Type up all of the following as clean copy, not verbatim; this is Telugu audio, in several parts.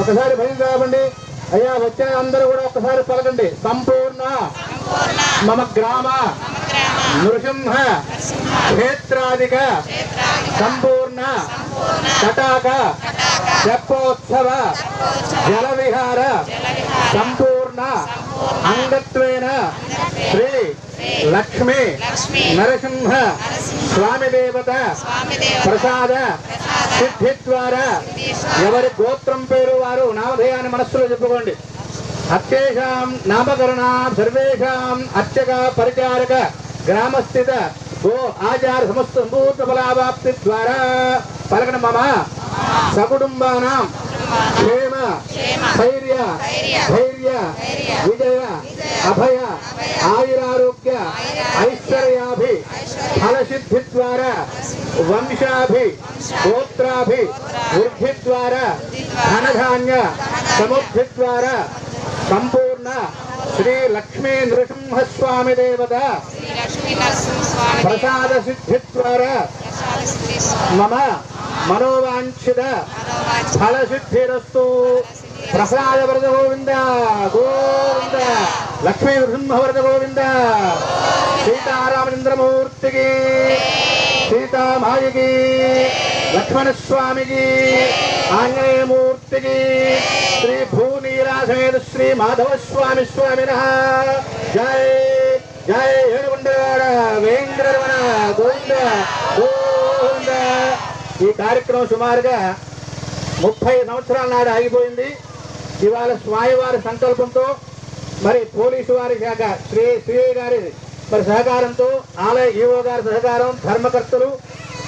ఒకసారి బయలు రావండి అయ్యా. వచ్చిన అందరూ కూడా ఒకసారి పలకండి. సంపూర్ణ మమ గ్రామ నృసింహ క్షేత్రాదిక సంపూర్ణ తటాక తెప్పోత్సవ జల విహార సంపూర్ణ అంగత్వేన శ్రీ లక్ష్మీ నరసింహ స్వామి దేవత ప్రసాద సిద్ధి ద్వారా ఎవరి గోత్రం పేరు వారు నామధేయాన్ని మనస్సులో చెప్పుకోండి. అత్యేషాం నామకరణ సర్వేషాం అర్చక పరిచారక గ్రామస్థిత గో ఆచార సమస్త సంపూర్ణ ఫలావాప్తి ద్వారా పలకన మమ సకుటుంబానాం క్షేమ స్థైర్య ధైర్య విజయ అభయ ఆయురారోగ్య ఐశ్వర్యాభి ఫలసిద్ధి ద్వారా వంశాభి గోత్రాభి వృద్ధి ద్వారా ధనధాన్య సముద్ధి ద్వారా సంపూర్ణ శ్రీ లక్ష్మీ నృసింహస్వామి దేవత ప్రసాద సిద్ధి ద్వారా మమ మనోవాంఛిత ఫలసిద్ధిరస్తు. ప్రసాద వరద గోవింద గోవింద. లక్ష్మీ నృసింహ వరద గోవింద. సీతారామచంద్రమూర్తికి సీతామాయికి లక్ష్మణస్వామికి ఆంజనేయమూర్తికి శ్రీ భూనీలాసమేత శ్రీ మాధవస్వామి స్వామిన జై జై. ఏడుగుండవాడ వేంద్రరమణ గోవింద గోవింద. ఈ కార్యక్రమం సుమారుగా 30 సంవత్సరాల నాడు ఆగిపోయింది. ఇవాళ స్వామివారి సంకల్పంతో మరి పోలీసు వారి శాఖ శ్రీ గారి మరి సహకారంతో ఆలయ ఈవో గారి సహకారం ధర్మకర్తలు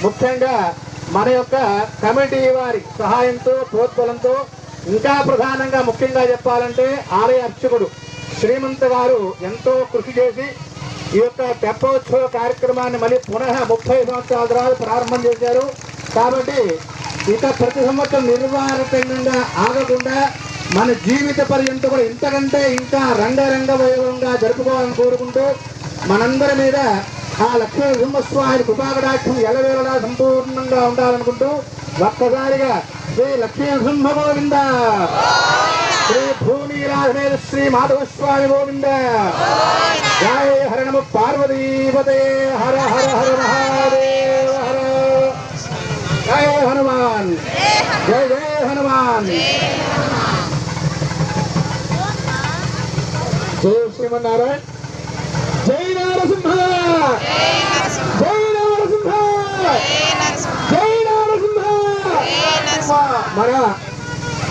ముఖ్యంగా మన యొక్క కమిటీ వారి సహాయంతో ప్రోత్బలంతో ఇంకా ప్రధానంగా ముఖ్యంగా చెప్పాలంటే ఆలయ అర్చకుడు శ్రీమంత గారు ఎంతో కృషి చేసి ఈ యొక్క తెప్పోత్సవ కార్యక్రమాన్ని మళ్ళీ పునః 30 సంవత్సరాల తర్వాత ప్రారంభం చేశారు. కాబట్టి ఇక ప్రతి సంవత్సరం నిర్వహణంగా ఆగకుండా మన జీవిత పర్యంతం కూడా ఇంతకంటే ఇంకా రంగరంగ వైభవంగా జరుపుకోవాలని కోరుకుంటూ మనందరి మీద ఆ లక్ష్మీ నృసింహస్వామి కృపాకటాక్షం ఎల్లవేళలా సంపూర్ణంగా ఉండాలనుకుంటూ ఒక్కసారిగా శ్రీ లక్ష్మీ నృసింహ గోవింద, శ్రీ భూనీలాసమేత శ్రీ మాధవస్వామి గోవింద. జయ హర నమ పార్వతీపతే. హర హర హర మహాదేవ హర. జయ హనుమాన్. జయ జయ హనుమాన్. జయ శ్రీమన్నారాయణ. జై నరసింహ. జై నరసింహ. జై నరసింహ. మన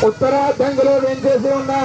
ఉత్తరార్ధంలో ఏం చేసి ఉన్నా